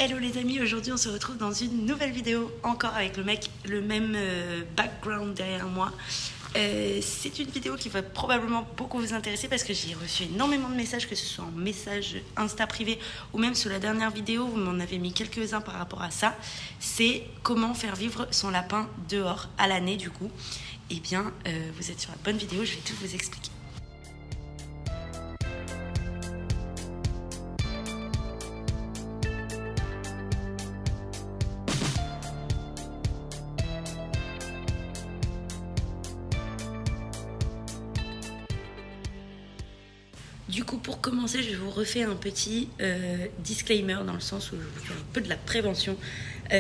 Hello les amis, aujourd'hui on se retrouve dans une nouvelle vidéo, encore avec le même background derrière moi. C'est une vidéo qui va probablement beaucoup vous intéresser parce que j'ai reçu énormément de messages, que ce soit en message Insta privé ou même sous la dernière vidéo, vous m'en avez mis quelques-uns par rapport à ça. C'est comment faire vivre son lapin dehors à l'année du coup. Eh bien, vous êtes sur la bonne vidéo, je vais tout vous expliquer. Du coup, pour commencer, je vous refais un petit disclaimer dans le sens où je vous fais un peu de la prévention.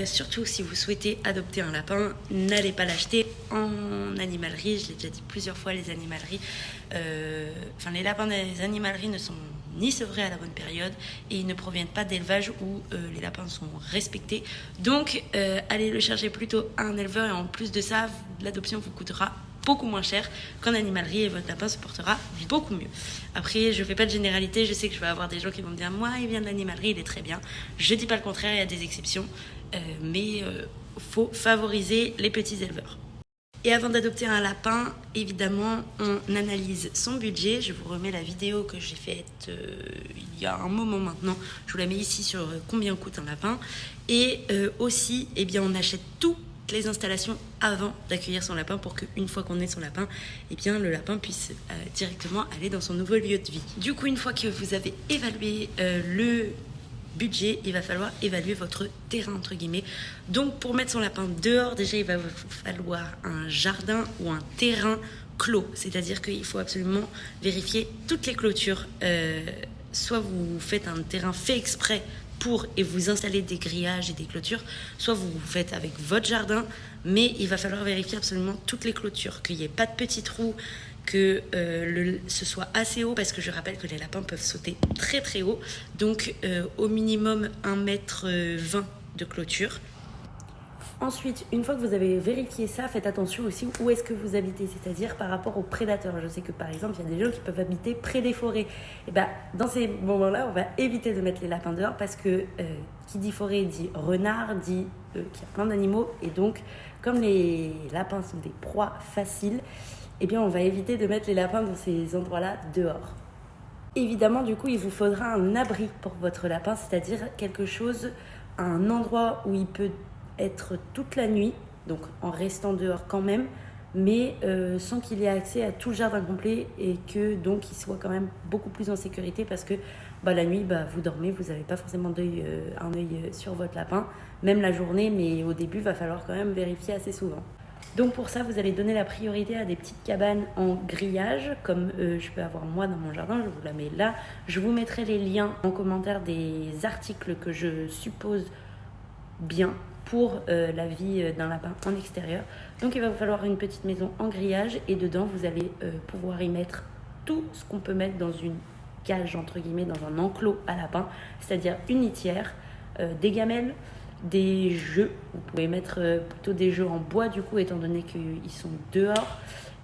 Surtout si vous souhaitez adopter un lapin, n'allez pas l'acheter en animalerie. Je l'ai déjà dit plusieurs fois, les animaleries, les lapins des animaleries ne sont ni sevrés à la bonne période et ils ne proviennent pas d'élevage où les lapins sont respectés. Donc, allez le chercher plutôt à un éleveur et en plus de ça, l'adoption vous coûtera beaucoup moins cher qu'en animalerie et votre lapin se portera beaucoup mieux. Après, je fais pas de généralité, je sais que je vais avoir des gens qui vont me dire moi il vient de l'animalerie, il est très bien. Je dis pas le contraire, il y a des exceptions, mais faut favoriser les petits éleveurs. Et avant d'adopter un lapin, évidemment, on analyse son budget. Je vous remets la vidéo que j'ai faite il y a un moment maintenant. Je vous la mets ici sur combien coûte un lapin. Et aussi, eh bien, on achète tout les installations avant d'accueillir son lapin pour qu'une fois qu'on ait son lapin, eh bien, le lapin puisse directement aller dans son nouveau lieu de vie. Du coup, une fois que vous avez évalué le budget, il va falloir évaluer votre terrain entre guillemets. Donc pour mettre son lapin dehors, déjà il va vous falloir un jardin ou un terrain clos, c'est-à-dire qu'il faut absolument vérifier toutes les clôtures. Soit vous faites un terrain fait exprès et vous installez des grillages et des clôtures, soit vous faites avec votre jardin, mais il va falloir vérifier absolument toutes les clôtures, qu'il n'y ait pas de petits trous, que ce soit assez haut, parce que je rappelle que les lapins peuvent sauter très très haut, donc au minimum 1,20 m de clôture. Ensuite, une fois que vous avez vérifié ça, faites attention aussi où est-ce que vous habitez, c'est-à-dire par rapport aux prédateurs. Je sais que par exemple, il y a des gens qui peuvent habiter près des forêts. Et ben, dans ces moments-là, on va éviter de mettre les lapins dehors parce que qui dit forêt dit renard, dit qu'il y a plein d'animaux. Et donc, comme les lapins sont des proies faciles, eh bien, on va éviter de mettre les lapins dans ces endroits-là dehors. Évidemment, du coup, il vous faudra un abri pour votre lapin, c'est-à-dire quelque chose, un endroit où il peut être toute la nuit, donc en restant dehors quand même, mais sans qu'il ait accès à tout le jardin complet et que donc il soit quand même beaucoup plus en sécurité parce que la nuit, vous dormez, vous n'avez pas forcément un œil sur votre lapin, même la journée, mais au début, il va falloir quand même vérifier assez souvent. Donc pour ça, vous allez donner la priorité à des petites cabanes en grillage, comme je peux avoir moi dans mon jardin, je vous la mets là. Je vous mettrai les liens en commentaire des articles que je suppose bien pour la vie d'un lapin en extérieur. Donc il va vous falloir une petite maison en grillage et dedans vous allez pouvoir y mettre tout ce qu'on peut mettre dans une cage entre guillemets, dans un enclos à lapin, c'est-à-dire une litière, des gamelles, des jeux. Vous pouvez mettre plutôt des jeux en bois du coup étant donné qu'ils sont dehors,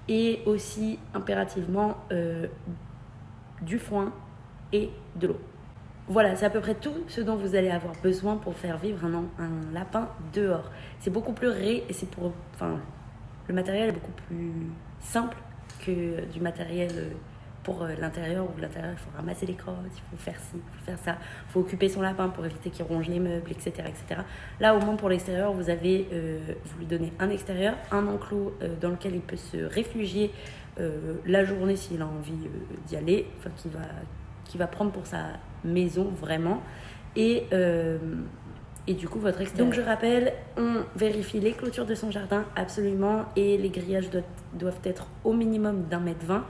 et aussi impérativement du foin et de l'eau. Voilà, c'est à peu près tout ce dont vous allez avoir besoin pour faire vivre un lapin dehors. C'est beaucoup plus le matériel est beaucoup plus simple que du matériel pour l'intérieur, où l'intérieur, il faut ramasser les crottes, il faut faire ci, il faut faire ça, il faut occuper son lapin pour éviter qu'il ronge les meubles, etc., etc. Là, au moins pour l'extérieur, vous lui donnez un extérieur, un enclos dans lequel il peut se réfugier la journée s'il a envie d'y aller, enfin qui va prendre pour sa maison vraiment, et du coup votre extérieur. Donc je rappelle, on vérifie les clôtures de son jardin absolument, et les grillages doivent être au minimum d'1,20 m,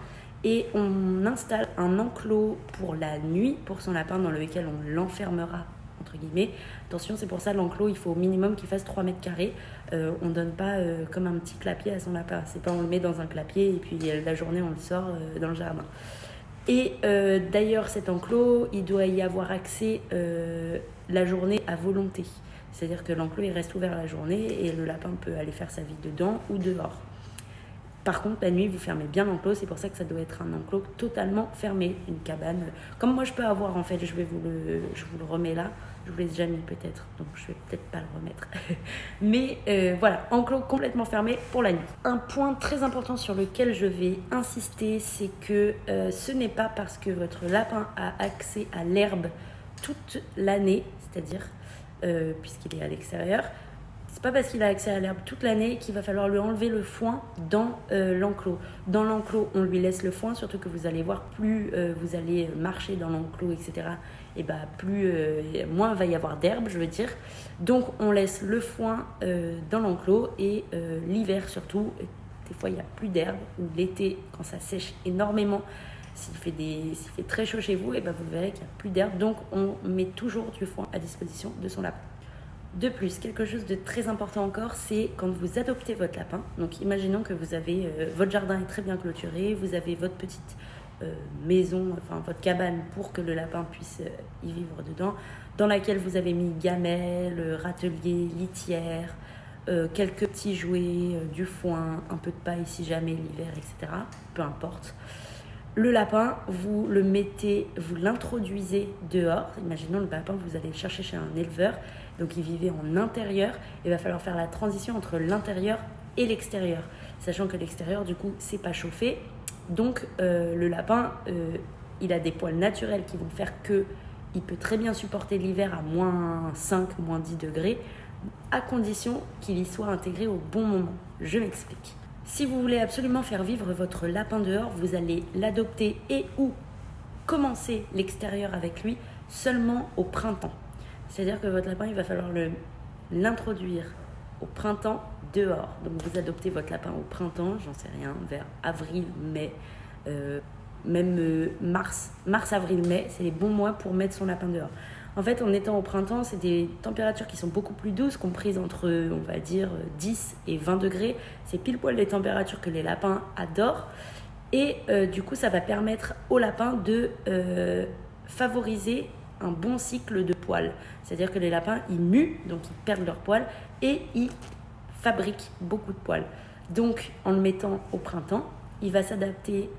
et on installe un enclos pour la nuit pour son lapin dans lequel on l'enfermera entre guillemets. Attention, c'est pour ça l'enclos, il faut au minimum qu'il fasse 3 m². On donne pas comme un petit clapier à son lapin, c'est pas on le met dans un clapier et puis la journée on le sort dans le jardin. Et d'ailleurs, cet enclos, il doit y avoir accès la journée à volonté. C'est-à-dire que l'enclos, il reste ouvert la journée et le lapin peut aller faire sa vie dedans ou dehors. Par contre, la nuit, vous fermez bien l'enclos. C'est pour ça que ça doit être un enclos totalement fermé. Une cabane, comme moi je peux avoir en fait. Je vous le remets là. Je vous l'ai déjà mis peut-être, donc je vais peut-être pas le remettre. Mais voilà, enclos complètement fermé pour la nuit. Un point très important sur lequel je vais insister, c'est que ce n'est pas parce que votre lapin a accès à l'herbe toute l'année, c'est-à-dire puisqu'il est à l'extérieur, c'est pas parce qu'il a accès à l'herbe toute l'année qu'il va falloir lui enlever le foin dans l'enclos. Dans l'enclos, on lui laisse le foin, surtout que vous allez voir, plus vous allez marcher dans l'enclos, etc., et bah moins va y avoir d'herbe, je veux dire. Donc on laisse le foin dans l'enclos et l'hiver surtout, des fois il n'y a plus d'herbe, ou l'été quand ça sèche énormément, s'il fait très chaud chez vous, et bah vous verrez qu'il n'y a plus d'herbe. Donc on met toujours du foin à disposition de son lapin. De plus, quelque chose de très important encore, c'est quand vous adoptez votre lapin. Donc imaginons que vous avez votre jardin est très bien clôturé, vous avez votre petite maison, enfin votre cabane pour que le lapin puisse y vivre dedans, dans laquelle vous avez mis gamelle, râtelier, litière, quelques petits jouets, du foin, un peu de paille si jamais l'hiver, etc. Peu importe. Le lapin, vous le mettez, vous l'introduisez dehors. Imaginons le lapin, vous allez le chercher chez un éleveur, donc il vivait en intérieur. Il va falloir faire la transition entre l'intérieur et l'extérieur, sachant que l'extérieur, du coup, c'est pas chauffé. Donc le lapin, il a des poils naturels qui vont faire qu'il peut très bien supporter l'hiver à moins 5, moins 10 degrés, à condition qu'il y soit intégré au bon moment. Je m'explique. Si vous voulez absolument faire vivre votre lapin dehors, vous allez l'adopter et ou commencer l'extérieur avec lui seulement au printemps. C'est-à-dire que votre lapin, il va falloir l'introduire au printemps dehors. Donc vous adoptez votre lapin au printemps, j'en sais rien, vers avril, mai, même mars, avril, mai, c'est les bons mois pour mettre son lapin dehors. En fait, en étant au printemps, c'est des températures qui sont beaucoup plus douces, comprises entre, on va dire, 10 et 20 degrés. C'est pile poil les températures que les lapins adorent. Et du coup, ça va permettre aux lapins de favoriser un bon cycle de poils. C'est-à-dire que les lapins, ils muent, donc ils perdent leurs poils, et ils fabriquent beaucoup de poils. Donc, en le mettant au printemps, il va s'adapter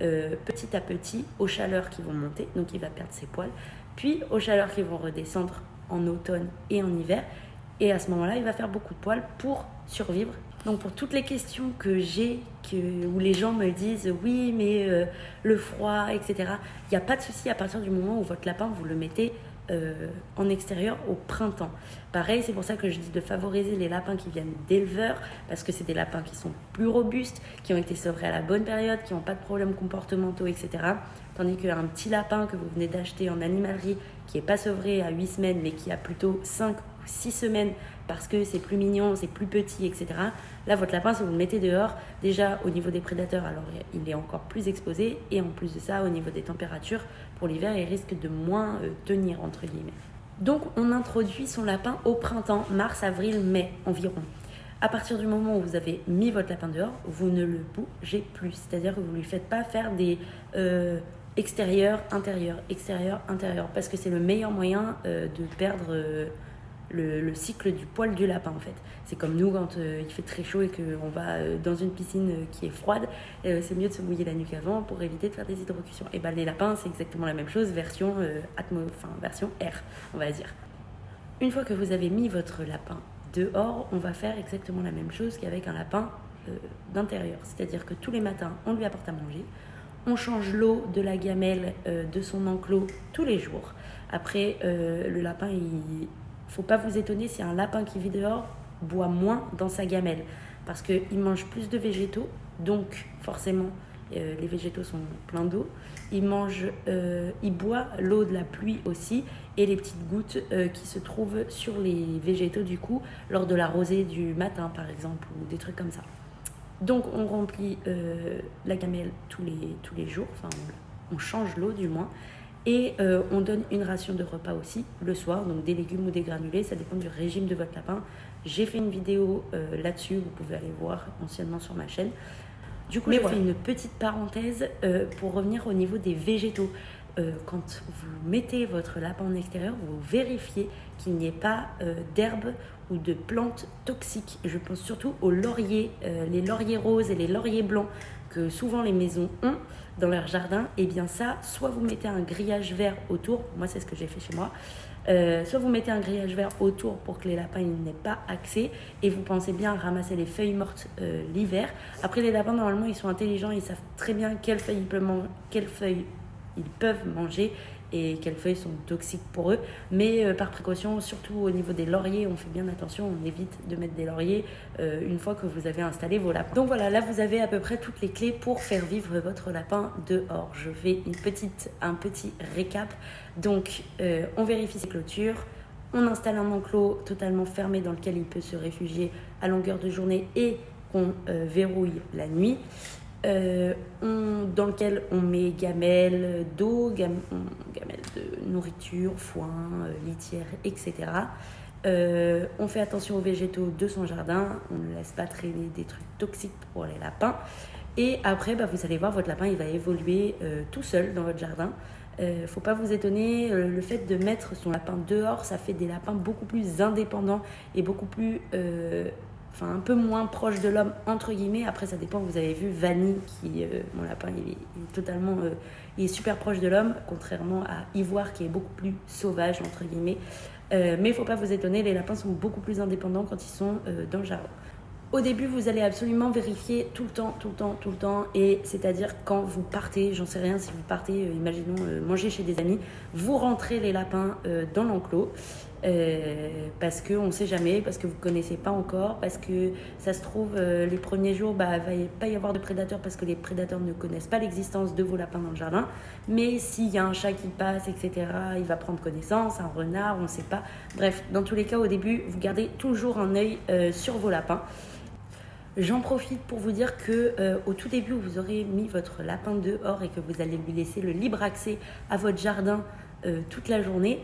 petit à petit aux chaleurs qui vont monter, donc il va perdre ses poils, puis aux chaleurs qui vont redescendre en automne et en hiver, et à ce moment-là, il va faire beaucoup de poils pour survivre. Donc pour toutes les questions que j'ai, où les gens me disent « oui, mais le froid, etc. », il n'y a pas de souci à partir du moment où votre lapin, vous le mettez en extérieur au printemps. Pareil, c'est pour ça que je dis de favoriser les lapins qui viennent d'éleveurs, parce que c'est des lapins qui sont plus robustes, qui ont été sevrés à la bonne période, qui n'ont pas de problèmes comportementaux, etc. Tandis qu'un petit lapin que vous venez d'acheter en animalerie, qui n'est pas sevré à 8 semaines, mais qui a plutôt 5 ou 6 semaines, parce que c'est plus mignon, c'est plus petit, etc. Là, votre lapin, si vous le mettez dehors, déjà au niveau des prédateurs, alors il est encore plus exposé, et en plus de ça, au niveau des températures, pour l'hiver, il risque de moins tenir, entre guillemets. Donc, on introduit son lapin au printemps, mars, avril, mai environ. À partir du moment où vous avez mis votre lapin dehors, vous ne le bougez plus. C'est-à-dire que vous ne lui faites pas faire des extérieur, intérieur, parce que c'est le meilleur moyen de perdre le cycle du poil du lapin en fait. C'est comme nous quand il fait très chaud et qu'on va dans une piscine qui est froide, c'est mieux de se mouiller la nuque avant pour éviter de faire des hydrocutions. Et ben les lapins c'est exactement la même chose, version air, on va dire. Une fois que vous avez mis votre lapin dehors, on va faire exactement la même chose qu'avec un lapin d'intérieur. C'est-à-dire que tous les matins, on lui apporte à manger, on change l'eau de la gamelle de son enclos tous les jours. Après, le lapin, il faut pas vous étonner si un lapin qui vit dehors boit moins dans sa gamelle parce qu'il mange plus de végétaux, donc forcément les végétaux sont pleins d'eau. Il boit l'eau de la pluie aussi et les petites gouttes qui se trouvent sur les végétaux du coup lors de la rosée du matin par exemple ou des trucs comme ça. Donc on remplit la gamelle tous les jours, enfin on change l'eau du moins. Et on donne une ration de repas aussi le soir, donc des légumes ou des granulés, ça dépend du régime de votre lapin. J'ai fait une vidéo là-dessus, vous pouvez aller voir anciennement sur ma chaîne. Du coup, je fais une petite parenthèse pour revenir au niveau des végétaux. quand vous mettez votre lapin en extérieur, vous vérifiez qu'il n'y ait pas d'herbes ou de plantes toxiques. Je pense surtout aux lauriers, les lauriers roses et les lauriers blancs que souvent les maisons ont dans leur jardin. Et bien ça, soit vous mettez un grillage vert autour, moi c'est ce que j'ai fait chez moi, soit vous mettez un grillage vert autour pour que les lapins n'aient pas accès, et vous pensez bien à ramasser les feuilles mortes l'hiver. Après, les lapins normalement ils sont intelligents, ils savent très bien quelles feuilles ils peuvent manger et quelles feuilles sont toxiques pour eux. Mais par précaution, surtout au niveau des lauriers, on fait bien attention, on évite de mettre des lauriers une fois que vous avez installé vos lapins. Donc voilà, là vous avez à peu près toutes les clés pour faire vivre votre lapin dehors. Je fais un petit récap. Donc on vérifie ses clôtures, on installe un enclos totalement fermé dans lequel il peut se réfugier à longueur de journée et qu'on verrouille la nuit. Dans lequel on met gamelles d'eau, gamelles de nourriture, foin, litière, etc. On fait attention aux végétaux de son jardin, on ne laisse pas traîner des trucs toxiques pour les lapins. Et après, vous allez voir, votre lapin il va évoluer tout seul dans votre jardin. Faut pas vous étonner, le fait de mettre son lapin dehors, ça fait des lapins beaucoup plus indépendants et beaucoup plus... un peu moins proche de l'homme, entre guillemets. Après, ça dépend. Vous avez vu Vanille, mon lapin, il est totalement... il est super proche de l'homme, contrairement à Ivoire, qui est beaucoup plus sauvage, entre guillemets. Mais il ne faut pas vous étonner, les lapins sont beaucoup plus indépendants quand ils sont dans le jardin. Au début, vous allez absolument vérifier tout le temps. Et c'est-à-dire quand vous partez, j'en sais rien, si vous partez, imaginons, manger chez des amis, vous rentrez les lapins dans l'enclos. Parce qu'on ne sait jamais, parce que vous ne connaissez pas encore, parce que ça se trouve, les premiers jours, il ne va pas y avoir de prédateurs parce que les prédateurs ne connaissent pas l'existence de vos lapins dans le jardin. Mais s'il y a un chat qui passe, etc., il va prendre connaissance, un renard, on ne sait pas. Bref, dans tous les cas, au début, vous gardez toujours un œil sur vos lapins. J'en profite pour vous dire que au tout début, où vous aurez mis votre lapin dehors et que vous allez lui laisser le libre accès à votre jardin toute la journée,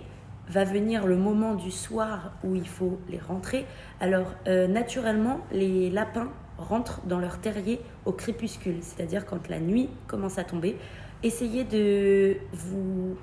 va venir le moment du soir où il faut les rentrer. Alors, naturellement, les lapins rentrent dans leur terrier au crépuscule, c'est-à-dire quand la nuit commence à tomber. Essayez de vous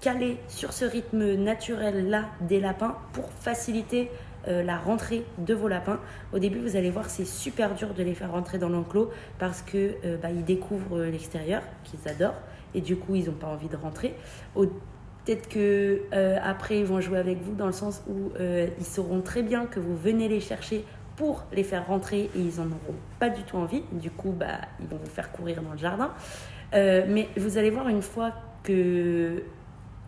caler sur ce rythme naturel-là des lapins pour faciliter la rentrée de vos lapins. Au début, vous allez voir, c'est super dur de les faire rentrer dans l'enclos parce que ils découvrent l'extérieur, qu'ils adorent, et du coup, ils n'ont pas envie de rentrer. Peut-être que après ils vont jouer avec vous dans le sens où ils sauront très bien que vous venez les chercher pour les faire rentrer et ils en auront pas du tout envie. Du coup, ils vont vous faire courir dans le jardin. Mais vous allez voir, une fois que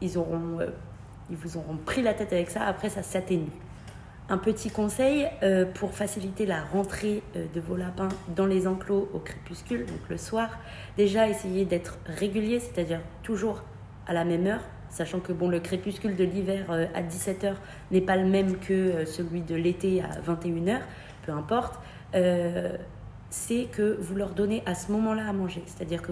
ils vous auront pris la tête avec ça, après ça s'atténue. Un petit conseil pour faciliter la rentrée de vos lapins dans les enclos au crépuscule, donc le soir. Déjà, essayez d'être régulier, c'est-à-dire toujours à la même heure. Sachant que le crépuscule de l'hiver à 17h n'est pas le même que celui de l'été à 21h, peu importe, c'est que vous leur donnez à ce moment-là à manger. C'est-à-dire que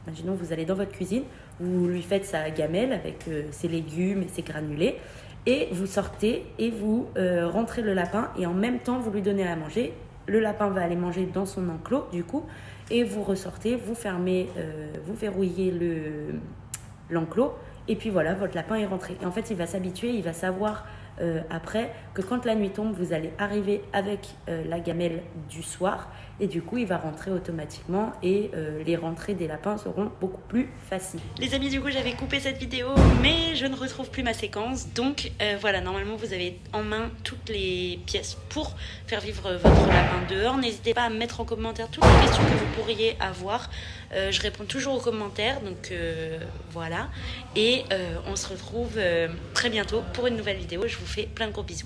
imaginons vous allez dans votre cuisine, vous lui faites sa gamelle avec ses légumes et ses granulés, et vous sortez et vous rentrez le lapin, et en même temps vous lui donnez à manger. Le lapin va aller manger dans son enclos du coup, et vous ressortez, vous fermez, vous verrouillez l'enclos. Et puis voilà, votre lapin est rentré. Et en fait, il va s'habituer, il va savoir après que quand la nuit tombe, vous allez arriver avec la gamelle du soir. Et du coup, il va rentrer automatiquement et les rentrées des lapins seront beaucoup plus faciles. Les amis, du coup, j'avais coupé cette vidéo, mais je ne retrouve plus ma séquence. Donc voilà, normalement, vous avez en main toutes les pièces pour faire vivre votre lapin dehors. N'hésitez pas à mettre en commentaire toutes les questions que vous pourriez avoir. Je réponds toujours aux commentaires, donc voilà. Et on se retrouve très bientôt pour une nouvelle vidéo. Je vous fais plein de gros bisous.